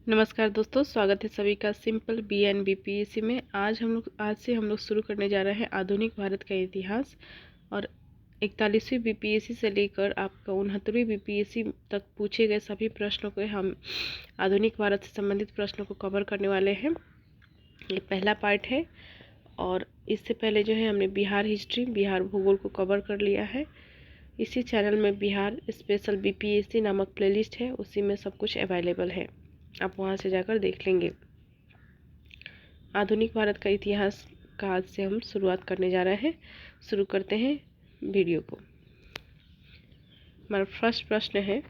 नमस्कार दोस्तों, स्वागत है सभी का सिंपल BN BPSC में। आज से हम लोग शुरू करने जा रहे हैं आधुनिक भारत का इतिहास। और 41वीं BPSC से लेकर आपका 69वीं BPSC तक पूछे गए सभी प्रश्नों को हम आधुनिक भारत से संबंधित प्रश्नों को कवर करने वाले हैं। ये पहला पार्ट है। और इससे पहले जो है हमने बिहार हिस्ट्री, बिहार भूगोल को कवर कर लिया है। इसी चैनल में बिहार स्पेशल BPSC नामक प्लेलिस्ट है, उसी में सब कुछ अवेलेबल है, आप वहां से जाकर देख लेंगे। आधुनिक भारत का इतिहास का आज से हम शुरुआत करने जा रहे हैं। शुरू करते हैं वीडियो को। हमारा फर्स्ट प्रश्न है,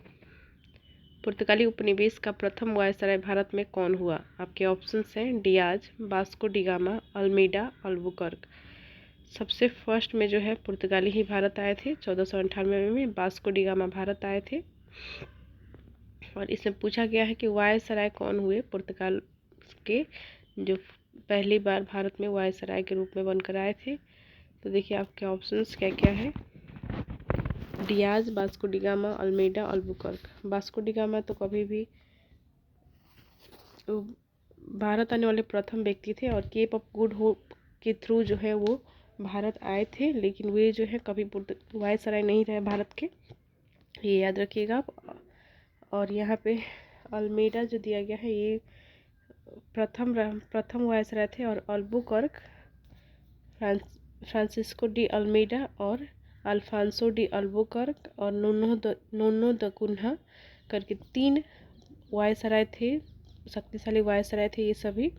पुर्तगाली उपनिवेश का प्रथम वायसराय भारत में कौन हुआ? आपके ऑप्शंस हैं Diaz, Vasco D gamma, Almeida, Albuquerque. सबसे फर्स्ट में जो है पुर्तगाली ही भारत आए थे। 1498 में वास्को डी गामा भारत आए थे। और इसमें पूछा गया है कि वायसराय कौन हुए पुर्तगाल के, जो पहली बार भारत में वायसराय के रूप में बनकर आए थे। तो देखिए आपके ऑप्शंस क्या क्या है। Diaz, Vasco D gamma, Almeida, Albuquerque. Vasco D gamma तो कभी भी भारत आने वाले प्रथम व्यक्ति थे और केप ऑफ गुड होप के थ्रू जो है वो भारत आए थे, लेकिन वे जो है कभी वायसराय नहीं रहे भारत के, ये याद रखिएगा आप। और यहाँ पे अल्मीडा जो दिया गया है ये प्रथम वायसराय थे। और अल्बुकर्क फ्रांसिस्को डी अल्मीडा और अल्फांसो डी अल्बुकर्क और नोनो द कुन्हा करके 3 वायसराय थे, शक्तिशाली वायसराय थे ये सभी,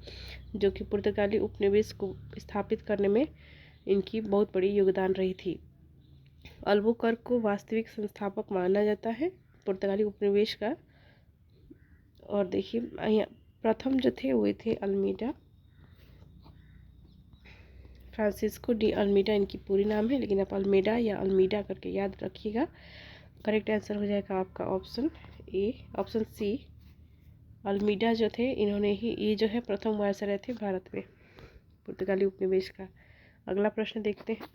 जो कि पुर्तगाली उपनिवेश को स्थापित करने में इनकी बहुत बड़ी योगदान रही थी। अल्बुकर्क को वास्तविक संस्थापक माना जाता है पुर्तगाली उपनिवेश का। और देखिए प्रथम जो थे वो थे अल्मीडा, फ्रांसिस्को डी अल्मीडा इनकी पूरी नाम है, लेकिन आप अल्मीडा या अल्मीडा करके याद रखिएगा। करेक्ट आंसर हो जाएगा आपका option A, option C. Almeida जो थे इन्होंने ही, ये जो है प्रथम वायसराय थे भारत में पुर्तगाली उपनिवेश का। अगला प्रश्न देखते हैं,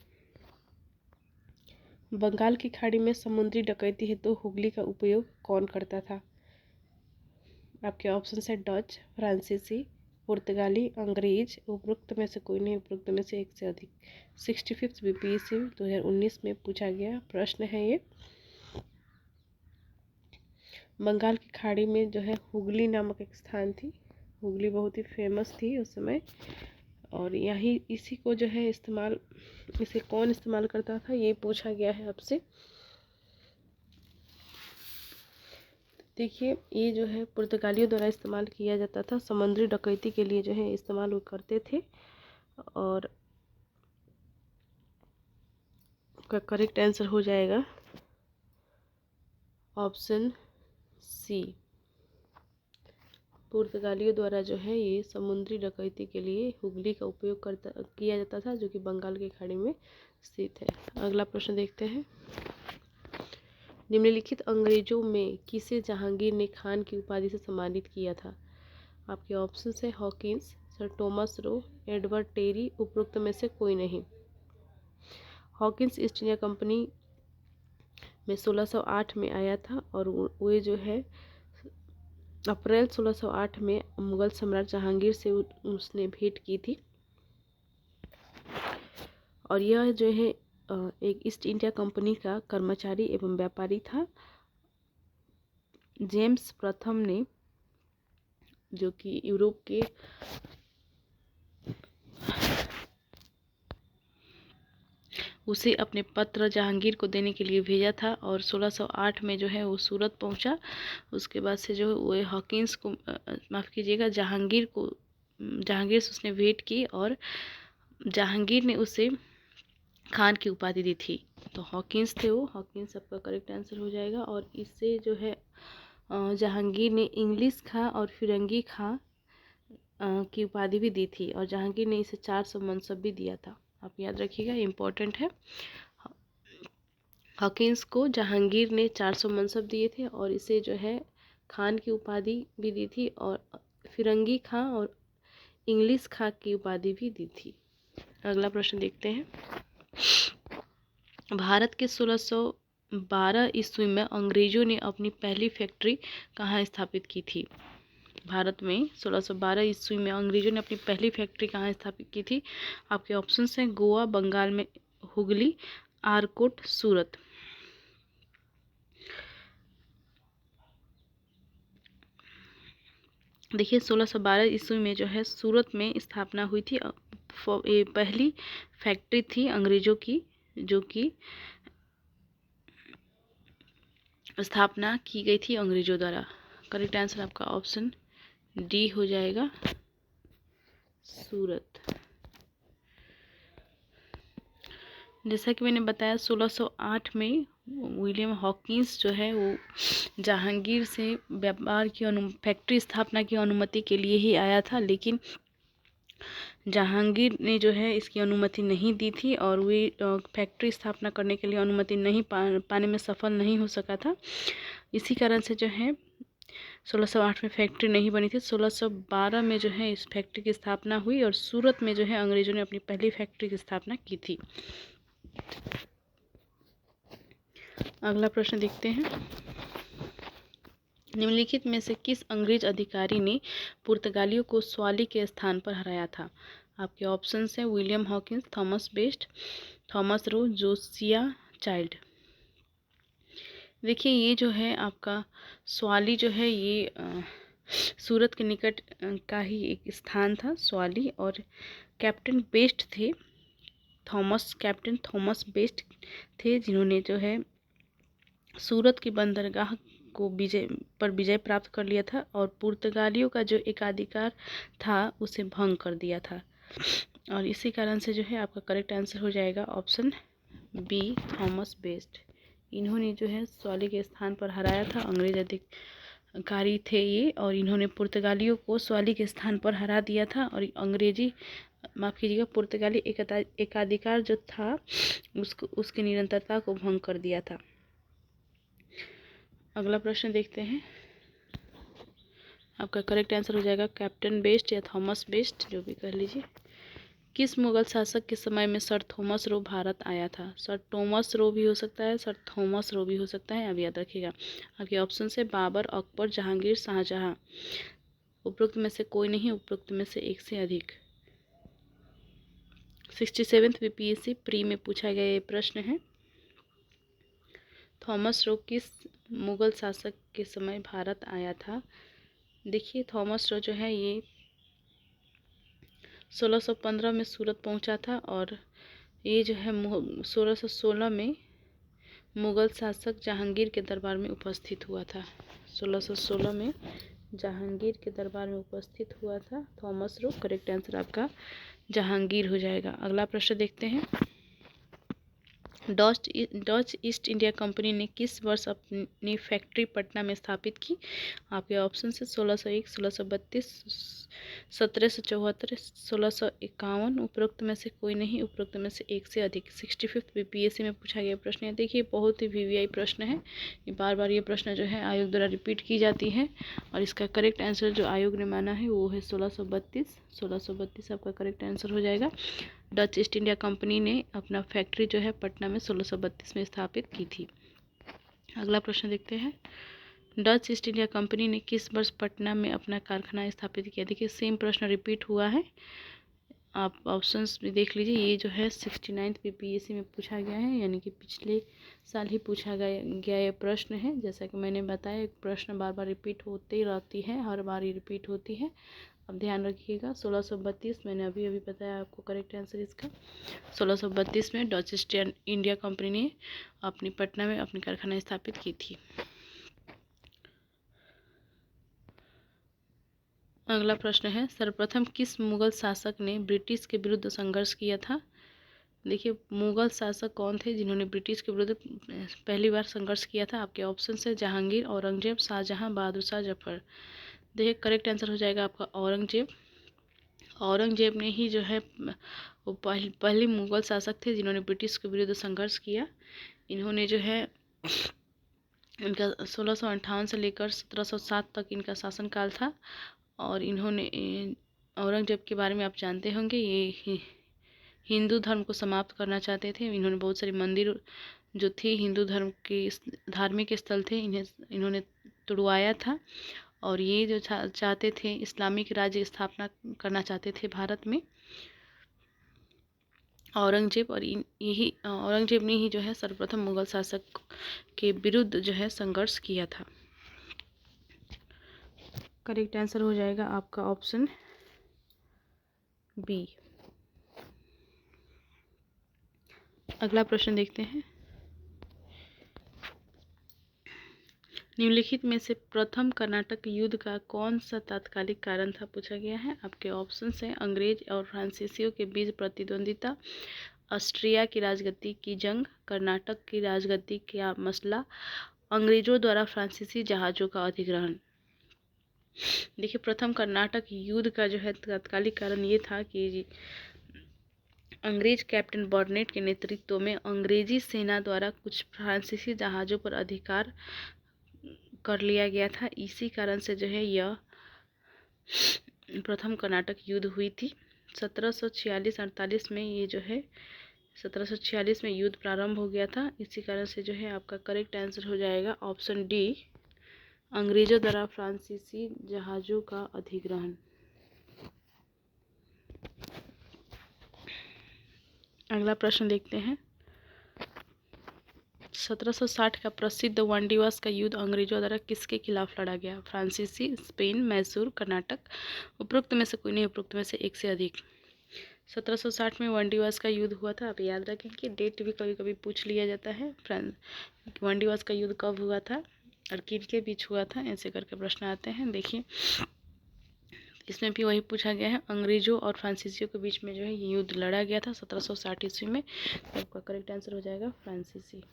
बंगाल की खाड़ी में समुद्री डकैती हेतु हुगली का उपयोग कौन करता था? आपके ऑप्शन है डच, फ्रांसीसी, पुर्तगाली, अंग्रेज। उपरोक्त में से कोई नहीं, उपरोक्त में से एक से अधिक। 65वीं BPSC 2019 में पूछा गया प्रश्न है ये। बंगाल की खाड़ी में जो है हुगली नामक एक स्थान थी, हुगली बहुत ही फेमस थी उस समय। और यही इसी को जो है इसे कौन इस्तेमाल करता था ये पूछा गया है आपसे। देखिए ये जो है पुर्तगालियों द्वारा इस्तेमाल किया जाता था, समुद्री डकैती के लिए जो है इस्तेमाल वो करते थे। और का करेक्ट आंसर हो जाएगा ऑप्शन सी। पुर्तगालियों द्वारा जो है ये समुद्री डकैती के लिए हुगली का उपयोग किया जाता था, जो कि बंगाल की खाड़ी में स्थित है। अगला प्रश्न देखते हैं, निम्नलिखित अंग्रेजों में किसे जहांगीर ने खान की उपाधि से सम्मानित किया था? आपके ऑप्शन है Hawkins, sir Thomas Roe, Edward Terry. उपरोक्त में से कोई नहीं। हॉकिंस ईस्ट इंडिया कंपनी में 1608 में आया था और वे जो है अप्रैल 1608 में मुगल सम्राट जहांगीर से उसने भेंट की थी। और यह जो है एक ईस्ट इंडिया कंपनी का कर्मचारी एवं व्यापारी था। जेम्स प्रथम ने, जो कि यूरोप के उसे अपने पत्र जहांगीर को देने के लिए भेजा था। और 1608 में जो है वो सूरत पहुंचा। उसके बाद से जो वो हॉकिंस को माफ़ कीजिएगा जहांगीर से उसने भेंट की और जहांगीर ने उसे खान की उपाधि दी थी। तो हॉकिंस थे वो, हॉकिंस आपका करेक्ट आंसर हो जाएगा। और इससे जो है जहांगीर ने इंग्लिश खां और फिरंगी खां की उपाधि भी दी थी। और जहांगीर ने इसे 400 मनसब भी दिया था, आप याद रखिएगा, इम्पोर्टेंट है। हॉकिंस को जहांगीर ने 400 मनसब दिए थे और इसे जो है खान की उपाधि भी दी थी और फिरंगी खां और इंग्लिश खां की उपाधि भी दी थी। अगला प्रश्न देखते हैं, भारत के 1612 ईस्वी में अंग्रेजों ने अपनी पहली फैक्ट्री कहाँ स्थापित की थी? भारत में 1612 ईस्वी में अंग्रेजों ने अपनी पहली फैक्ट्री कहाँ स्थापित की थी? आपके ऑप्शंस हैं गोवा, बंगाल में हुगली, आरकोट, सूरत। देखिए 1612 ईस्वी में जो है सूरत में स्थापना हुई थी। ये पहली फैक्ट्री थी अंग्रेजों की जो कि स्थापना की गई थी अंग्रेजों द्वारा। करेक्ट आंसर आपका ऑप्शन डी हो जाएगा, सूरत। जैसा कि मैंने बताया 1608 में विलियम हॉकिंस जो है वो जहांगीर से व्यापार की फैक्ट्री स्थापना की अनुमति के लिए ही आया था, लेकिन जहांगीर ने जो है इसकी अनुमति नहीं दी थी और वे फैक्ट्री स्थापना करने के लिए अनुमति नहीं पाने में सफल नहीं हो सका था। इसी कारण से जो है 1608 में फैक्ट्री नहीं बनी थी। 1612 में जो है इस फैक्ट्री की स्थापना हुई और सूरत में जो है अंग्रेजों ने अपनी पहली फैक्ट्री की स्थापना की थी। अगला प्रश्न देखते हैं। निम्नलिखित में से किस अंग्रेज अधिकारी ने पुर्तगालियों को स्वाली के स्थान पर हराया था? आपके ऑप्शंस हैं William Hawkins, Thomas Best, Thomas Roe, Josiah Child. देखिए ये जो है आपका स्वाली जो है ये सूरत के निकट का ही एक स्थान था स्वाली, और कैप्टन बेस्ट थे कैप्टन थॉमस बेस्ट थे जिन्होंने जो है सूरत की बंदरगाह को विजय प्राप्त कर लिया था और पुर्तगालियों का जो एकाधिकार था उसे भंग कर दिया था। और इसी कारण से जो है आपका करेक्ट आंसर हो जाएगा ऑप्शन बी, थॉमस बेस्ट। इन्होंने जो है स्वाली के स्थान पर हराया था। अंग्रेज अधिकारी थे ये और इन्होंने पुर्तगालियों को स्वाली के स्थान पर हरा दिया था और माफ़ कीजिएगा पुर्तगाली एकाधिकार जो था उसकी निरंतरता को भंग कर दिया था। अगला प्रश्न देखते हैं। आपका करेक्ट आंसर हो जाएगा कैप्टन बेस्ट या थॉमस बेस्ट, जो भी कह लीजिए। किस मुगल शासक के समय में सर थॉमस रो भारत आया था? सर टॉमस रो भी हो सकता है, सर थॉमस रो भी हो सकता है, अब याद रखिएगा। आपके ऑप्शन है बाबर, अकबर, जहांगीर, शाहजहां। उपरोक्त में से कोई नहीं, उपरोक्त में से एक से अधिक। 67वीं बीपीएससी प्री में पूछा गया ये प्रश्न है। थॉमस रो किस मुगल शासक के समय भारत आया था? देखिए थॉमस रो जो है ये 1615 में सूरत पहुंचा था और ये जो है 1616 में मुगल शासक जहांगीर के दरबार में उपस्थित हुआ था। 1616 में जहांगीर के दरबार में उपस्थित हुआ था थॉमस रो। करेक्ट आंसर आपका जहांगीर हो जाएगा। अगला प्रश्न देखते हैं। डच ईस्ट इंडिया कंपनी ने किस वर्ष अपनी फैक्ट्री पटना में स्थापित की? आपके ऑप्शन है 1601, 1632, 1774, 1651। उपरोक्त में से कोई नहीं, उपरोक्त में से एक से अधिक। 65वीं बीपीएससी में पूछा गया प्रश्न है। देखिए बहुत ही वीवीआई प्रश्न है, बार बार ये प्रश्न जो है आयोग द्वारा रिपीट की जाती है और इसका करेक्ट आंसर जो आयोग ने माना है वो है 1632। 1632 आपका करेक्ट आंसर हो जाएगा। डच ईस्ट इंडिया कंपनी ने अपना फैक्ट्री जो है पटना में 1632 में स्थापित की थी। अगला प्रश्न देखते हैं। डच ईस्ट इंडिया कंपनी ने किस वर्ष पटना में अपना कारखाना स्थापित किया? देखिए सेम प्रश्न रिपीट हुआ है, आप ऑप्शंस भी देख लीजिए। ये जो है 69वीं बीपीएससी में पूछा गया है, यानी कि पिछले साल ही पूछा गया ये प्रश्न है। जैसा कि मैंने बताया एक प्रश्न बार बार रिपीट होती रहती है, हर बार ही रिपीट होती है। अब ध्यान रखिएगा 1632 मैंने अभी बताया आपको करेक्ट आंसर इसका। 1632 में डच ईस्ट इंडिया कंपनी ने अपनी पटना में अपनी कारखाना स्थापित की थी। अगला प्रश्न है सर्वप्रथम किस मुगल शासक ने ब्रिटिश के विरुद्ध संघर्ष किया था? देखिए मुगल शासक कौन थे जिन्होंने ब्रिटिश के विरुद्ध पहली बार संघर्ष किया था? आपके ऑप्शन है जहांगीर, औरंगजेब, शाहजहां, बहादुर शाह जफर। देखिए करेक्ट आंसर हो जाएगा आपका औरंगजेब। औरंगजेब ने ही जो है वो पहले मुगल शासक थे जिन्होंने ब्रिटिश के विरुद्ध संघर्ष किया। इन्होंने जो है इनका 1658 से लेकर 1707 तक इनका शासनकाल था और इन्होंने औरंगजेब के बारे में आप जानते होंगे, ये हिंदू धर्म को समाप्त करना चाहते थे। इन्होंने बहुत सारे मंदिर जो थे हिंदू धर्म के धार्मिक स्थल थे इन्होंने तुड़वाया था और ये जो चाहते थे इस्लामिक राज्य स्थापना करना चाहते थे भारत में औरंगजेब, और यही औरंगजेब ने ही जो है सर्वप्रथम मुगल शासक के विरुद्ध जो है संघर्ष किया था। करेक्ट आंसर हो जाएगा आपका ऑप्शन बी। अगला प्रश्न देखते हैं। निम्नलिखित में से प्रथम कर्नाटक युद्ध का कौन सा तात्कालिक कारण था, पूछा गया है। आपके ऑप्शंस हैं अंग्रेज और फ्रांसीसियों के बीच प्रतिद्वंदिता, ऑस्ट्रिया की राजगद्दी की जंग, कर्नाटक की राजगद्दी का मसला, अंग्रेजों द्वारा फ्रांसीसी जहाज़ों का अधिग्रहण। देखिए, प्रथम कर्नाटक युद्ध का जो है तात्कालिक कारण ये था कि अंग्रेज कैप्टन बर्नेट के नेतृत्व में अंग्रेजी सेना द्वारा कुछ फ्रांसीसी जहाज़ों पर अधिकार कर लिया गया था। इसी कारण से जो है यह प्रथम कर्नाटक युद्ध हुई थी। 1746-48 में ये जो है 1746 में युद्ध प्रारंभ हो गया था। इसी कारण से जो है आपका करेक्ट आंसर हो जाएगा ऑप्शन डी, अंग्रेजों द्वारा फ्रांसीसी जहाज़ों का अधिग्रहण। अगला प्रश्न देखते हैं। 1760 का प्रसिद्ध वांडीवास का युद्ध अंग्रेजों द्वारा किसके खिलाफ लड़ा गया? फ्रांसीसी, स्पेन, मैसूर, कर्नाटक। उपरोक्त में से कोई नहीं, उपरोक्त में से एक से अधिक। 1760 में वांडीवास का युद्ध हुआ था। आप याद रखें कि डेट भी कभी कभी पूछ लिया जाता है। वांडीवास का युद्ध कब हुआ था और किनके बीच हुआ था, ऐसे करके प्रश्न आते हैं। देखिए, इसमें भी वही पूछा गया है, अंग्रेजों और फ्रांसीसियों के बीच में जो है ये युद्ध लड़ा गया था 1760 ईस्वी में। तो आपका करेक्ट आंसर हो जाएगा फ्रांसीसी।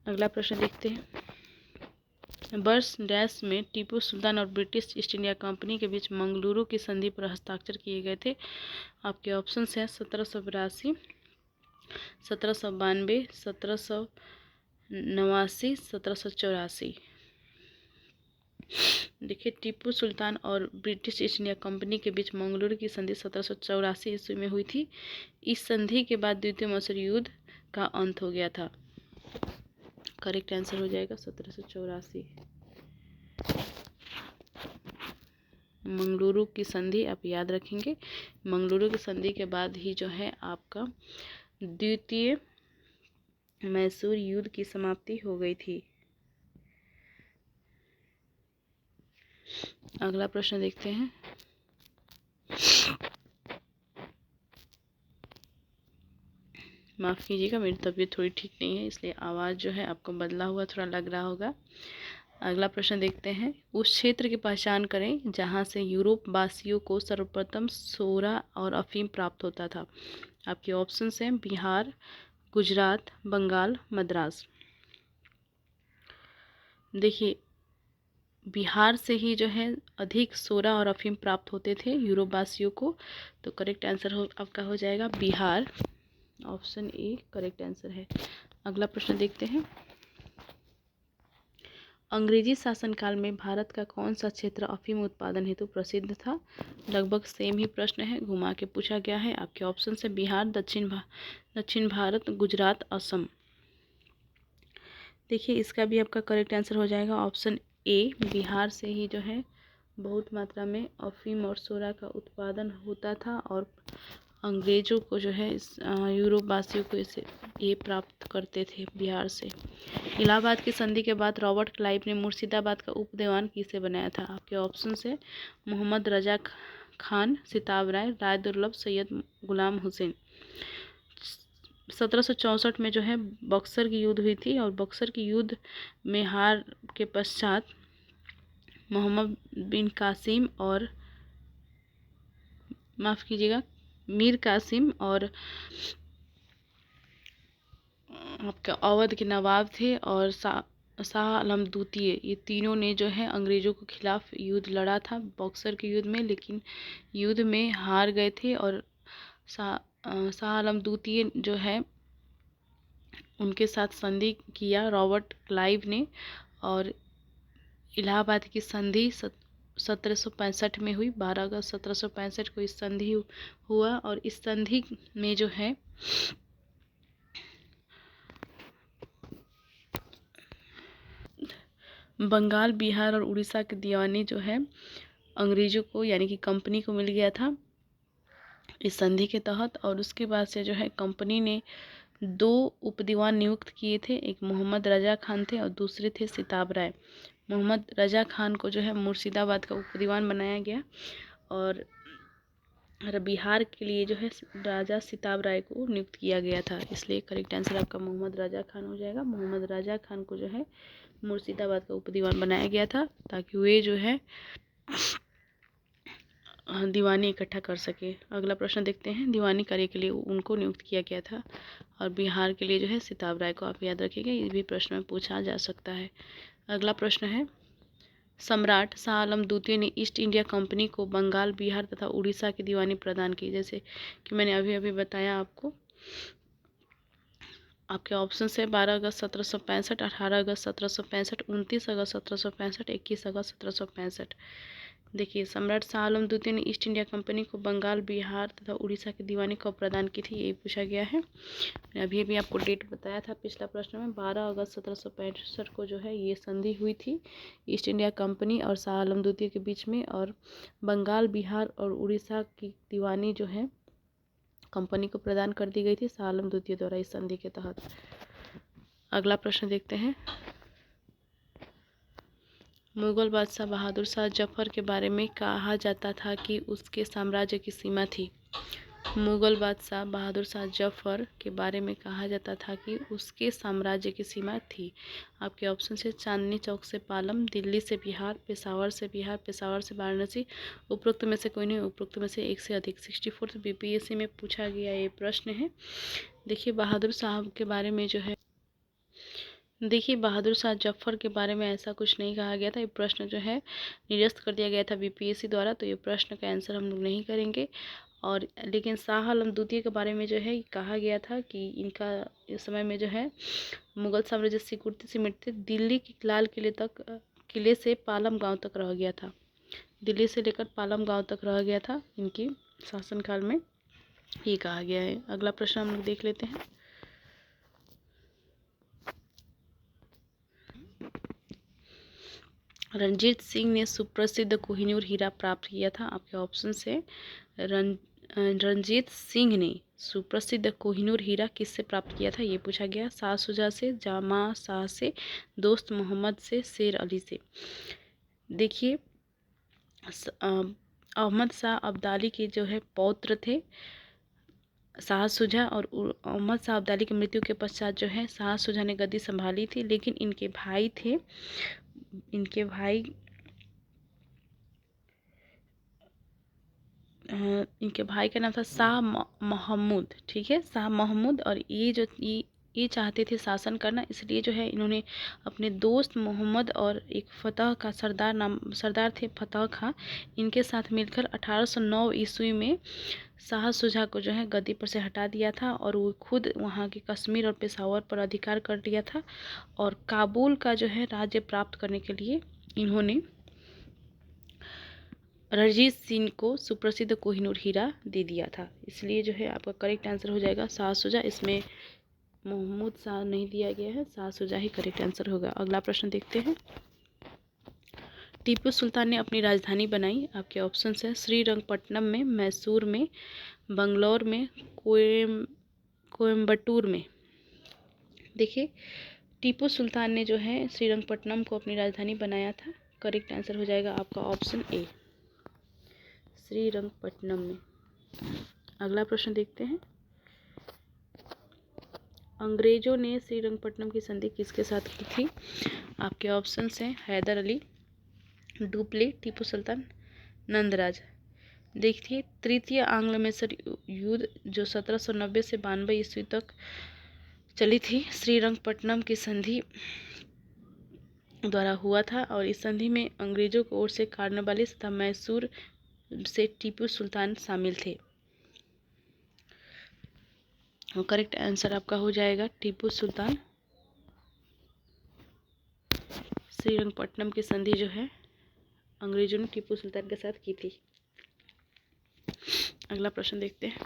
अगला प्रश्न देखते हैं। वर्ष डैश में टीपू सुल्तान और ब्रिटिश ईस्ट इंडिया कंपनी के बीच मंगलुरु की संधि पर हस्ताक्षर किए गए थे। आपके ऑप्शंस हैं 1782, 1792, 1789, 1784। देखिए, टीपू सुल्तान और ब्रिटिश ईस्ट इंडिया कंपनी के बीच मंगलुरु की संधि 1784 ईस्वी में हुई थी। इस संधि के बाद द्वितीय मौसूरी युद्ध का अंत हो गया था। करेक्ट आंसर हो जाएगा 1784। मंगलुरु की संधि आप याद रखेंगे। मंगलुरु की संधि के बाद ही जो है आपका द्वितीय मैसूर युद्ध की समाप्ति हो गई थी। अगला प्रश्न देखते हैं। माफ़ कीजिएगा, मेरी तबीयत थोड़ी ठीक नहीं है, इसलिए आवाज़ जो है आपको बदला हुआ थोड़ा लग रहा होगा। अगला प्रश्न देखते हैं। उस क्षेत्र की पहचान करें जहां से यूरोप वासियों को सर्वप्रथम सोरा और अफीम प्राप्त होता था। आपके ऑप्शंस हैं बिहार, गुजरात, बंगाल, मद्रास। देखिए, बिहार से ही जो है अधिक सोरा और अफीम प्राप्त होते थे यूरोप वासियों को। तो करेक्ट आंसर आपका हो जाएगा Bihar. Option A correct answer है। अगला प्रश्न देखते हैं। अंग्रेजी शासनकाल में भारत का कौन सा क्षेत्र अफीम उत्पादन हेतु प्रसिद्ध था? लगभग सेम ही प्रश्न है, घुमा के पूछा गया है। आपके ऑप्शन है बिहार, दक्षिण भारत, गुजरात, असम। देखिए, इसका भी आपका करेक्ट आंसर हो जाएगा ऑप्शन ए, बिहार से ही जो है बहुत मात्रा में अफीम और सोरा का उत्पादन होता था और अंग्रेजों को जो है यूरोप वासियों को इसे ये प्राप्त करते थे बिहार से। इलाहाबाद की संधि के बाद रॉबर्ट क्लाइव ने मुर्शिदाबाद का उपदीवान किसे बनाया था? आपके ऑप्शन है मोहम्मद रजा खान, सिताब राय, राय दुर्लभ, सैयद गुलाम हुसैन। 1764 में जो है बक्सर की युद्ध हुई थी और बक्सर की युद्ध में हार के पश्चात मोहम्मद बिन कासिम और माफ़ कीजिएगा मीर कासिम और आपका अवध के नवाब थे और शाह आलम द्वितीय, ये तीनों ने जो है अंग्रेज़ों के खिलाफ युद्ध लड़ा था बक्सर के युद्ध में, लेकिन युद्ध में हार गए थे और शाह आलम द्वितीय जो है उनके साथ संधि किया रॉबर्ट क्लाइव ने और इलाहाबाद की संधि 1765 में हुई। 12 अगस्त 1765 को इस संधि हुआ और इस संधि में जो है बंगाल, बिहार और उड़ीसा के दीवानी जो है अंग्रेजों को यानी कि कंपनी को मिल गया था इस संधि के तहत। और उसके बाद से जो है कंपनी ने 2 उपदीवान नियुक्त किए थे, एक मोहम्मद रजा खान थे और दूसरे थे सिताब राय। मोहम्मद रजा खान को जो है मुर्शिदाबाद का उपदीवान बनाया गया और बिहार के लिए जो है राजा सिताब राय को नियुक्त किया गया था, इसलिए करेक्ट आंसर आपका मोहम्मद रजा खान हो जाएगा। मोहम्मद रजा खान को जो है मुर्शिदाबाद का उपदीवान बनाया गया था ताकि वे जो है दीवानी इकट्ठा कर सके। अगला प्रश्न देखते हैं। दीवानी कार्य के लिए उनको नियुक्त किया गया था और बिहार के लिए जो है सिताब राय को आप याद रखिएगा, ये भी प्रश्न में पूछा जा सकता है। अगला प्रश्न है, सम्राट शाह आलम द्वितीय ने ईस्ट इंडिया कंपनी को बंगाल, बिहार तथा उड़ीसा की दीवानी प्रदान की। जैसे कि मैंने अभी अभी बताया आपको, आपके ऑप्शन है 12 अगस्त 1765, 18 अगस्त 1765, 29 अगस्त 1765, 21 अगस्त 1765। देखिए, सम्राट शाह आलम द्वितीय ने ईस्ट इंडिया कंपनी को बंगाल, बिहार तथा उड़ीसा की दीवानी कब प्रदान की थी, यही पूछा गया है। मैंने अभी अभी आपको डेट बताया था पिछला प्रश्न में, 12 अगस्त 1765 को जो है ये संधि हुई थी ईस्ट इंडिया कंपनी और शाह आलम द्वितीय के बीच में, और बंगाल, बिहार और उड़ीसा की दीवानी जो है कंपनी को प्रदान कर दी गई थी शाह आलम द्वितीय द्वारा इस संधि के तहत। अगला प्रश्न देखते हैं। मुगल बादशाह बहादुर शाह जफर के बारे में कहा जाता था कि उसके साम्राज्य की सीमा थी। मुगल बादशाह बहादुर शाह जफर के बारे में कहा जाता था कि उसके साम्राज्य की सीमा थी। आपके ऑप्शन है चांदनी चौक से पालम, दिल्ली से बिहार, पेशावर से बिहार, पेशावर से वाराणसी। उपरोक्त में से कोई नहीं, उपरोक्त में से एक से अधिक। 64th बीपीएससी में पूछा गया ये प्रश्न है। देखिए, बहादुर साहब के बारे में जो है, देखिए बहादुर शाह जफर के बारे में ऐसा कुछ नहीं कहा गया था। ये प्रश्न जो है निरस्त कर दिया गया था बीपीएससी द्वारा, तो ये प्रश्न का आंसर हम लोग नहीं करेंगे। और लेकिन शाह आलम द्वितीय के बारे में जो है कहा गया था कि इनका इस समय में जो है मुगल साम्राज्य सिकुड़ते सिमटते दिल्ली के लाल किले तक, किले से पालम गांव तक रह गया था। दिल्ली से लेकर पालम गांव तक रह गया था इनकी शासनकाल में, ये कहा गया है। अगला प्रश्न हम लोग देख लेते हैं। रणजीत सिंह ने सुप्रसिद्ध कोहिनूर हीरा प्राप्त किया था। आपके ऑप्शन से रणजीत सिंह ने सुप्रसिद्ध कोहिनूर हीरा किससे प्राप्त किया था, ये पूछा गया। शाह शुजा से, जामा शाह से, दोस्त मोहम्मद से, शेर अली से। देखिए, अहमद शाह अब्दाली के जो है पौत्र थे शाह शुजा, और अहमद शाह अब्दाली की मृत्यु के पश्चात जो है शाह शुजा ने गद्दी संभाली थी, लेकिन इनके भाई थे, इनके भाई का नाम था शाह महमूद, ठीक है, शाह महमूद। और ये चाहते थे शासन करना, इसलिए जो है इन्होंने अपने दोस्त मोहम्मद और एक फतह का सरदार थे फतह खां, इनके साथ मिलकर 1809 ईस्वी में शाह शुजा को जो है गद्दी पर से हटा दिया था, और वो खुद वहाँ के कश्मीर और पेशावर पर अधिकार कर लिया था, और काबुल का जो है राज्य प्राप्त करने के लिए इन्होंने रणजीत सिंह को सुप्रसिद्ध कोहिनूर हीरा दे दिया था। इसलिए जो है आपका करेक्ट आंसर हो जाएगा शाह शुजा। इसमें मोहम्मद शाह नहीं दिया गया है, शाह शुजा ही करेक्ट आंसर होगा। अगला प्रश्न देखते हैं। टीपू सुल्तान ने अपनी राजधानी बनाई। आपके ऑप्शन है श्रीरंगपट्टनम में, मैसूर में, बंगलौर में, कोयम्बटूर में। देखिए, टीपू सुल्तान ने जो है श्रीरंगपट्टनम को अपनी राजधानी बनाया था। करेक्ट आंसर हो जाएगा आपका ऑप्शन ए, श्रीरंगपट्टनम में। अगला प्रश्न देखते हैं। अंग्रेजों ने श्रीरंगपट्टनम की संधि किसके साथ की थी? आपके ऑप्शन हैं हैदर अली, डुप्ले, टीपू सुल्तान, नंदराज। देखिए, तृतीय आंग्ल मैसूर युद्ध जो 1790 से 92 ईस्वी तक चली थी, श्रीरंगपट्टनम की संधि द्वारा हुआ था, और इस संधि में अंग्रेजों की ओर से कार्नवालिस तथा मैसूर से टीपू सुल्तान शामिल थे। करेक्ट आंसर आपका हो जाएगा टीपू सुल्तान। श्रीरंगपट्टनम की संधि जो है अंग्रेजों ने टीपू सुल्तान के साथ की थी। अगला प्रश्न देखते हैं।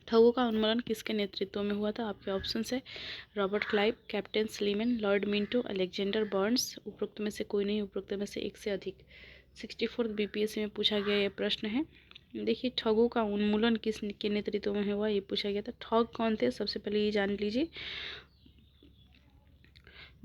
ठगों का उन्मूलन किसके नेतृत्व में हुआ था? आपके ऑप्शन है Robert Clive, captain Sleeman, Lord Minto, Alexander Burns. उपरोक्त में से कोई नहीं, उपरोक्त में से एक से अधिक। 64 बीपीएससी में पूछा गया यह प्रश्न है। देखिए ठगों का उन्मूलन किस के नेतृत्व में हुआ, ये पूछा गया था। ठग कौन थे, सबसे पहले ये जान लीजिए।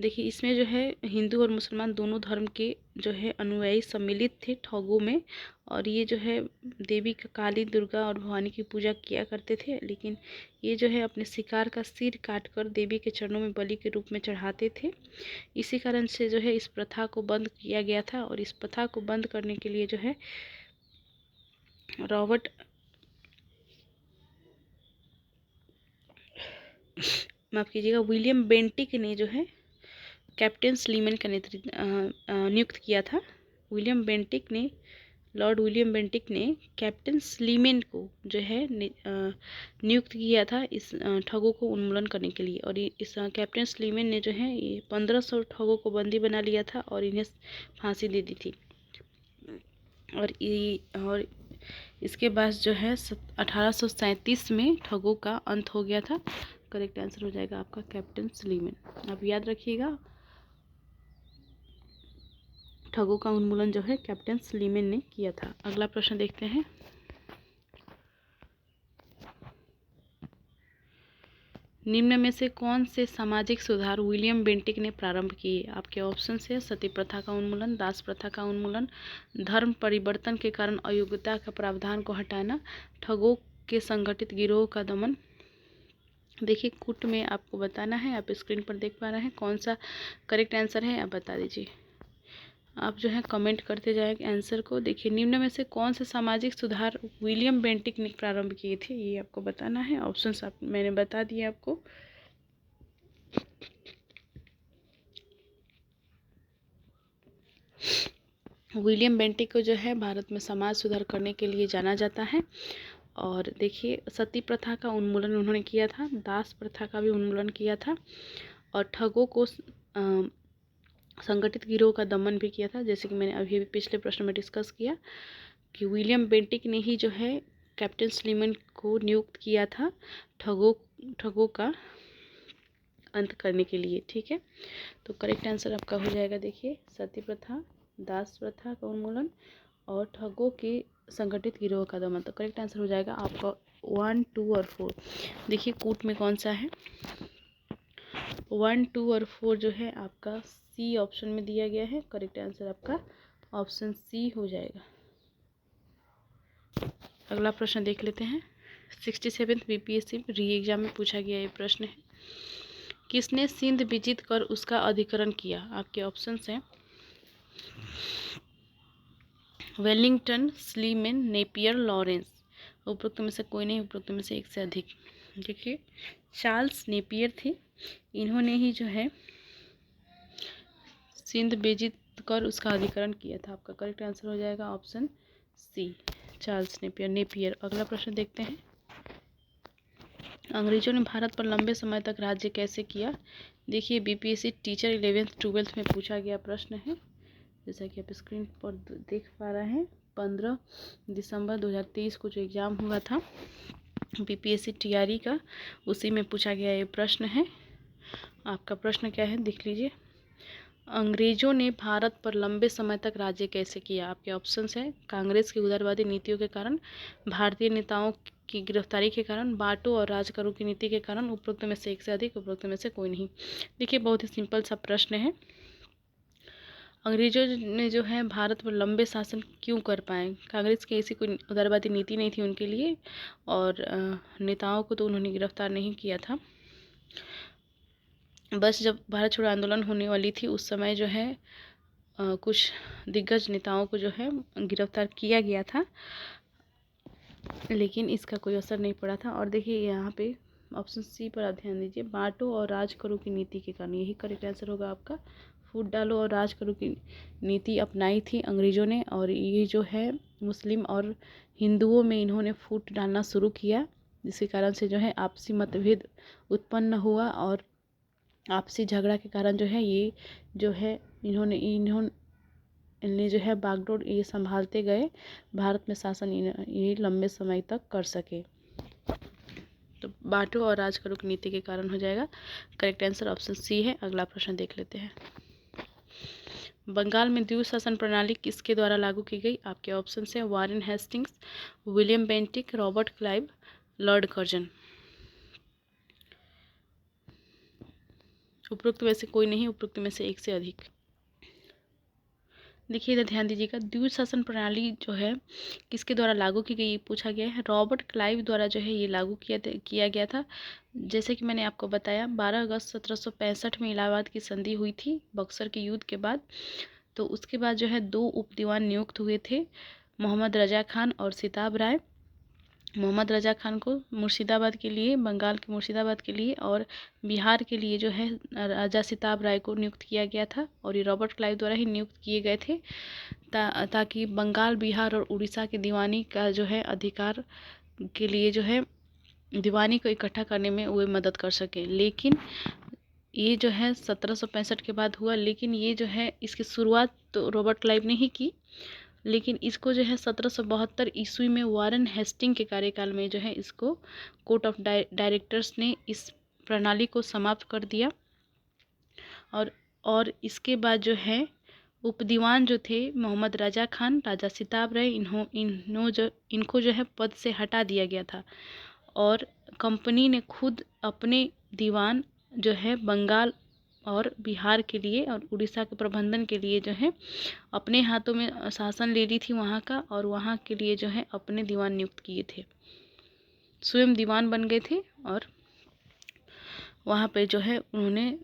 देखिए इसमें जो है हिंदू और मुसलमान दोनों धर्म के जो है अनुयायी सम्मिलित थे ठगों में, और ये जो है देवी का काली, दुर्गा और भवानी की पूजा किया करते थे। लेकिन ये जो है अपने शिकार का सिर काटकर देवी के चरणों में बलि के रूप में चढ़ाते थे। इसी कारण से जो है इस प्रथा को बंद किया गया था, और इस प्रथा को बंद करने के लिए जो है रॉबर्ट माफ कीजिएगा विलियम बेंटिक ने जो है कैप्टन स्लीमैन का नेतृत्व नियुक्त किया था। लॉर्ड विलियम बेंटिक ने कैप्टन स्लीमैन को जो है नियुक्त किया था इस ठगों को उन्मूलन करने के लिए। और इस कैप्टन स्लीमैन ने जो है ये 1500 ठगों को बंदी बना लिया था और इन्हें फांसी दे दी थी। और इसके बाद जो है 1837 में ठगों का अंत हो गया था। करेक्ट आंसर हो जाएगा आपका कैप्टन स्लीमैन। आप याद रखिएगा, ठगों का उन्मूलन जो है कैप्टन स्लीमैन ने किया था। अगला प्रश्न देखते हैं। निम्न में से कौन से सामाजिक सुधार विलियम बेंटिक ने प्रारंभ किए? आपके ऑप्शन है सती प्रथा का उन्मूलन, दास प्रथा का उन्मूलन, धर्म परिवर्तन के कारण अयोग्यता का प्रावधान को हटाना, ठगों के संगठित गिरोह का दमन। देखिए कूट में आपको बताना है, आप स्क्रीन पर देख पा रहे हैं कौन सा करेक्ट आंसर है, आप बता दीजिए। आप जो है कमेंट करते जाएंगे आंसर को। देखिए निम्न में से कौन से सामाजिक सुधार विलियम बेंटिक ने प्रारंभ किए थे, ये आपको बताना है। ऑप्शंस मैंने बता दिए आपको। विलियम बेंटिक को जो है भारत में समाज सुधार करने के लिए जाना जाता है। और देखिए सती प्रथा का उन्मूलन उन्होंने किया था, दास प्रथा का भी उन्मूलन किया था, और ठगों को संगठित गिरोह का दमन भी किया था। जैसे कि मैंने अभी पिछले प्रश्न में डिस्कस किया कि विलियम बेंटिक ने ही जो है कैप्टन स्लीमैन को नियुक्त किया था ठगों का अंत करने के लिए। ठीक है, तो करेक्ट आंसर आपका हो जाएगा। देखिए सती प्रथा, दास प्रथा का उन्मूलन और ठगों के संगठित गिरोह का दमन। तो करेक्ट आंसर हो जाएगा आपका 1, 2 और 4। देखिए कूट में कौन सा है, 1, 2 और 4 जो है आपका सी ऑप्शन में दिया गया है। करेक्ट आंसर आपका ऑप्शन सी हो जाएगा। अगला प्रश्न देख लेते हैं। 67 बीपीएससी री एग्जाम में पूछा गया ये प्रश्न है, किसने सिंध विजित कर उसका अधिकरण किया? आपके ऑप्शंस हैं वेलिंगटन, स्लीमैन, नेपियर, लॉरेंस। उपरोक्त में से कोई नहीं, उपरोक्त में से एक से अधिक। देखिए चार्ल्स नेपियर थे, इन्होंने ही जो है सिंध विजित कर उसका अधिकरण किया था। आपका करेक्ट आंसर हो जाएगा ऑप्शन सी, चार्ल्स नेपियर। अगला प्रश्न देखते हैं। अंग्रेजों ने भारत पर लंबे समय तक राज्य कैसे किया? देखिए बीपीएससी टीचर 11th 12th में पूछा गया प्रश्न है, जैसा कि आप स्क्रीन पर देख पा रहे हैं। 15 दिसंबर 2023 को जो एग्ज़ाम हुआ था बीपीएससी टीआरई का, उसी में पूछा गया ये प्रश्न है। आपका प्रश्न क्या है देख लीजिए। अंग्रेजों ने भारत पर लंबे समय तक राज्य कैसे किया? आपके ऑप्शंस हैं कांग्रेस की उदारवादी नीतियों के कारण, भारतीय नेताओं की गिरफ्तारी के कारण, बांटो और राज करो की नीति के कारण, उपरोक्त में से एक से अधिक, उपरोक्त में से कोई नहीं। देखिए बहुत ही सिंपल सा प्रश्न है, अंग्रेजों ने जो है भारत पर लंबे शासन क्यों कर पाए? कांग्रेस की ऐसी कोई उदारवादी नीति नहीं थी उनके लिए, और नेताओं को तो उन्होंने गिरफ्तार नहीं किया था। बस जब भारत छोड़ो आंदोलन होने वाली थी उस समय जो है कुछ दिग्गज नेताओं को जो है गिरफ्तार किया गया था, लेकिन इसका कोई असर नहीं पड़ा था। और देखिए यहाँ पे ऑप्शन सी पर आप ध्यान दीजिए, बांटो और राज करो की नीति के कारण, यही करेक्ट आंसर होगा आपका। फूट डालो और राज करो की नीति अपनाई थी अंग्रेज़ों ने, और ये जो है मुस्लिम और हिंदुओं में इन्होंने फूट डालना शुरू किया, जिसके कारण से जो है आपसी मतभेद उत्पन्न हुआ, और आपसी झगड़ा के कारण जो है ये जो है इन्होंने जो है बागडोर ये संभालते गए, भारत में शासन ये लंबे समय तक कर सके। तो बांटो और राज करो की नीति के कारण हो जाएगा। करेक्ट आंसर ऑप्शन सी है। अगला प्रश्न देख लेते हैं। बंगाल में द्विशासन शासन प्रणाली किसके द्वारा लागू की गई? आपके ऑप्शन है Warren Hastings, William Bentinck, Robert Clive, Lord Curzon. उपरोक्त में से कोई नहीं, उपरोक्त में से एक से अधिक। देखिए इधर ध्यान दीजिएगा, द्विशासन प्रणाली जो है किसके द्वारा लागू की गई पूछा गया है। रॉबर्ट क्लाइव द्वारा जो है ये लागू किया गया था। जैसे कि मैंने आपको बताया 12 अगस्त 1765 में इलाहाबाद की संधि हुई थी बक्सर के युद्ध के बाद। तो उसके बाद जो है 2 उप दीवान नियुक्त हुए थे, मोहम्मद रजा खान और सिताब राय। मोहम्मद रजा खान को मुर्शिदाबाद के लिए, बंगाल के मुर्शिदाबाद के लिए, और बिहार के लिए जो है राजा सिताब राय को नियुक्त किया गया था। और ये रॉबर्ट क्लाइव द्वारा ही नियुक्त किए गए थे ताकि बंगाल, बिहार और उड़ीसा के दीवानी का जो है अधिकार के लिए जो है दीवानी को इकट्ठा करने में वो मदद कर सके। लेकिन ये जो है 1765 के बाद हुआ, लेकिन ये जो है इसकी शुरुआत तो रॉबर्ट क्लाइव ने ही की, लेकिन इसको जो है 1772 ईस्वी में वारेन हेस्टिंग के कार्यकाल में जो है इसको कोर्ट ऑफ डायरेक्टर्स ने इस प्रणाली को समाप्त कर दिया। और इसके बाद जो है उपदीवान जो थे मोहम्मद रजा खान, राजा सिताब राय, इनको जो है पद से हटा दिया गया था। और कंपनी ने खुद अपने दीवान जो है बंगाल और बिहार के लिए और उड़ीसा के प्रबंधन के लिए जो है अपने हाथों में शासन ले ली थी वहाँ का, और वहाँ के लिए जो है अपने दीवान नियुक्त किए थे, स्वयं दीवान बन गए थे। और वहाँ पे जो है उन्होंने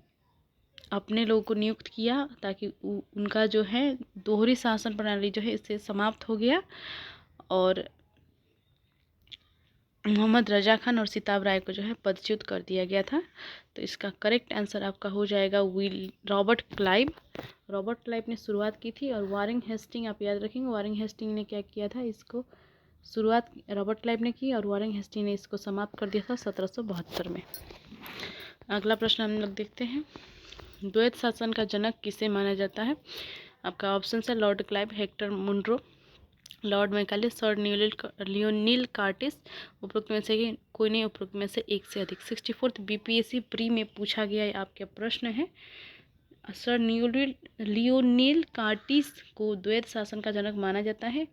अपने लोगों को नियुक्त किया ताकि उनका जो है दोहरी शासन प्रणाली जो है इससे समाप्त हो गया। और मोहम्मद रजा खान और सिताब राय को जो है पदच्युत कर दिया गया था। तो इसका करेक्ट आंसर आपका हो जाएगा रॉबर्ट क्लाइव। रॉबर्ट क्लाइव ने शुरुआत की थी। और वारेन हेस्टिंग आप याद रखेंगे, वारेन हेस्टिंग ने क्या किया था, इसको शुरुआत रॉबर्ट क्लाइव ने की और वारेन हेस्टिंग ने इसको समाप्त कर दिया था 1772 में। अगला प्रश्न हम लोग देखते हैं, द्वैत शासन का जनक किसे माना जाता है? आपका ऑप्शन है Lord Clive, Hector Munro, Lord Macaulay, sir Lionel Curtis. उपरोक्त में से कोई नहीं, उपरोक्त में से एक से अधिक। 64th बीपीएससी प्री में पूछा गया आपका प्रश्न है, सर लियोनील कार्टिस को द्वैत शासन का जनक माना जाता है।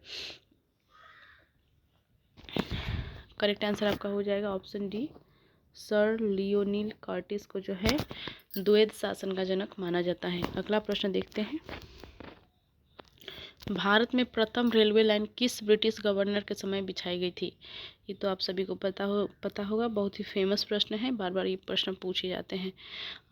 करेक्ट आंसर आपका हो जाएगा option D, sir Lionel Curtis को जो है द्वैत शासन का जनक माना जाता है। अगला प्रश्न देखते हैं, भारत में प्रथम रेलवे लाइन किस ब्रिटिश गवर्नर के समय बिछाई गई थी? ये तो आप सभी को पता होगा, बहुत ही फेमस प्रश्न है, बार बार ये प्रश्न पूछे जाते हैं।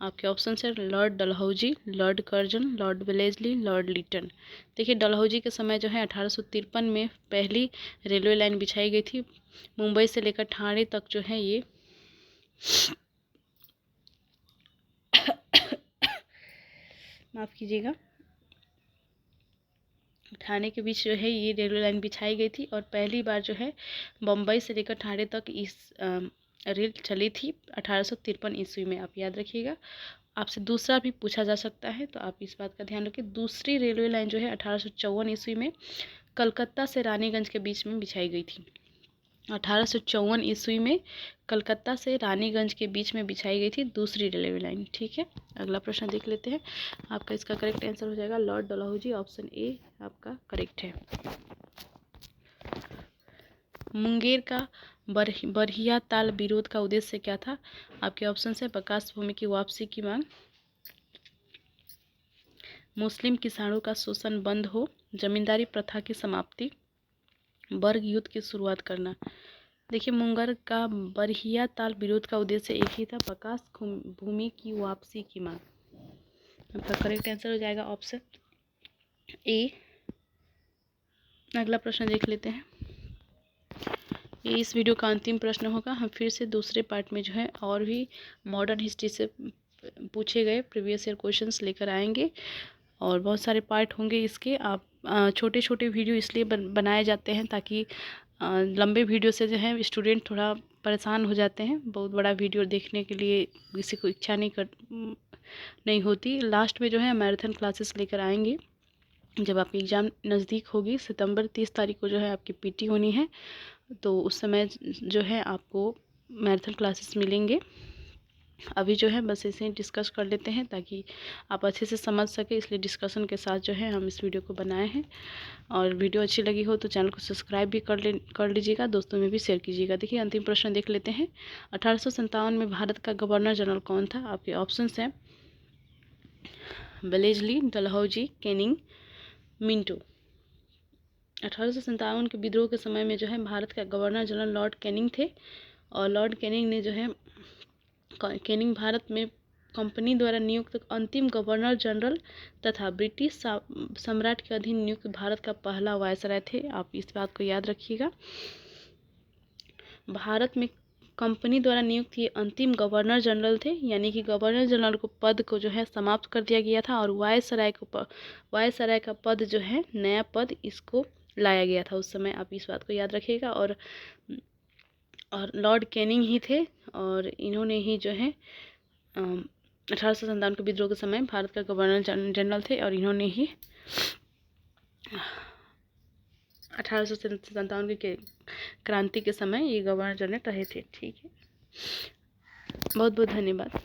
आपके ऑप्शन है Lord Dalhousie, Lord Curzon, Lord Wellesley, Lord Lytton. देखिए डलहौजी के समय जो है 1853 में पहली रेलवे लाइन बिछाई गई थी, मुंबई से लेकर ठाणे तक जो है ये माफ़ कीजिएगा, ठाणे के बीच जो है ये रेलवे लाइन बिछाई गई थी। और पहली बार जो है बम्बई से लेकर ठाणे तक इस रेल चली थी 1853 ईस्वी में, आप याद रखिएगा। आपसे दूसरा भी पूछा जा सकता है, तो आप इस बात का ध्यान रखिए। दूसरी रेलवे लाइन जो है 1854 ईस्वी में कलकत्ता से रानीगंज के बीच में बिछाई गई थी। 1854 ईस्वी में कलकत्ता से रानीगंज के बीच में बिछाई गई थी दूसरी रेलवे लाइन। ठीक है, अगला प्रश्न देख लेते हैं। आपका इसका करेक्ट आंसर हो जाएगा लॉर्ड डलहौजी, ऑप्शन ए आपका करेक्ट है। मुंगेर का बरहिया ताल विरोध का उद्देश्य क्या था? आपके ऑप्शन है प्रकाश भूमि की वापसी की मांग, मुस्लिम किसानों का शोषण बंद हो, जमींदारी प्रथा की समाप्ति, वर्ग युद्ध की शुरुआत करना। देखिए मुंगेर का बरहिया ताल विरोध का उद्देश्य एक ही था, प्रकाश भूमि की वापसी की मांग। आपका करेक्ट आंसर हो जाएगा ऑप्शन ए। अगला प्रश्न देख लेते हैं, ये इस वीडियो का अंतिम प्रश्न होगा। हम फिर से दूसरे पार्ट में जो है और भी मॉडर्न हिस्ट्री से पूछे गए प्रीवियस ईयर क्वेश्चंस लेकर आएंगे, और बहुत सारे पार्ट होंगे इसके। आप छोटे छोटे वीडियो इसलिए बनाए जाते हैं ताकि लंबे वीडियो से जो है स्टूडेंट थोड़ा परेशान हो जाते हैं, बहुत बड़ा वीडियो देखने के लिए किसी को इच्छा नहीं होती। लास्ट में जो है मैराथन क्लासेस लेकर आएंगे जब आपकी एग्ज़ाम नज़दीक होगी। सितंबर 30 तारीख को जो है आपकी पीटी होनी है, तो उस समय जो है आपको मैराथन क्लासेस मिलेंगे। अभी जो है बस ऐसे ही डिस्कस कर लेते हैं ताकि आप अच्छे से समझ सके, इसलिए डिस्कशन के साथ जो है हम इस वीडियो को बनाए हैं। और वीडियो अच्छी लगी हो तो चैनल को सब्सक्राइब भी कर लीजिएगा, दोस्तों में भी शेयर कीजिएगा। देखिए अंतिम प्रश्न देख लेते हैं। 1857 में भारत का गवर्नर जनरल कौन था? आपके ऑप्शंस हैं वेलेस्ली, डलहौजी, कैनिंग, मिंटो। 1857 के विद्रोह के समय में जो है भारत का गवर्नर जनरल लॉर्ड कैनिंग थे। और लॉर्ड कैनिंग ने जो है कैनिंग भारत में कंपनी द्वारा नियुक्त अंतिम गवर्नर जनरल तथा ब्रिटिश सम्राट के अधीन नियुक्त भारत का पहला वायसराय थे। आप इस बात को याद रखिएगा। भारत में कंपनी द्वारा नियुक्त ये अंतिम गवर्नर जनरल थे, यानी कि गवर्नर जनरल को पद को जो है समाप्त कर दिया गया था और वायसराय का पद जो है नया पद इसको लाया गया था उस समय। आप इस बात को याद रखिएगा। और लॉर्ड कैनिंग ही थे और इन्होंने ही जो है 1857 के विद्रोह के समय भारत का गवर्नर जनरल थे और इन्होंने ही 1857 के क्रांति के समय ये गवर्नर जनरल रहे थे। ठीक है, बहुत बहुत धन्यवाद।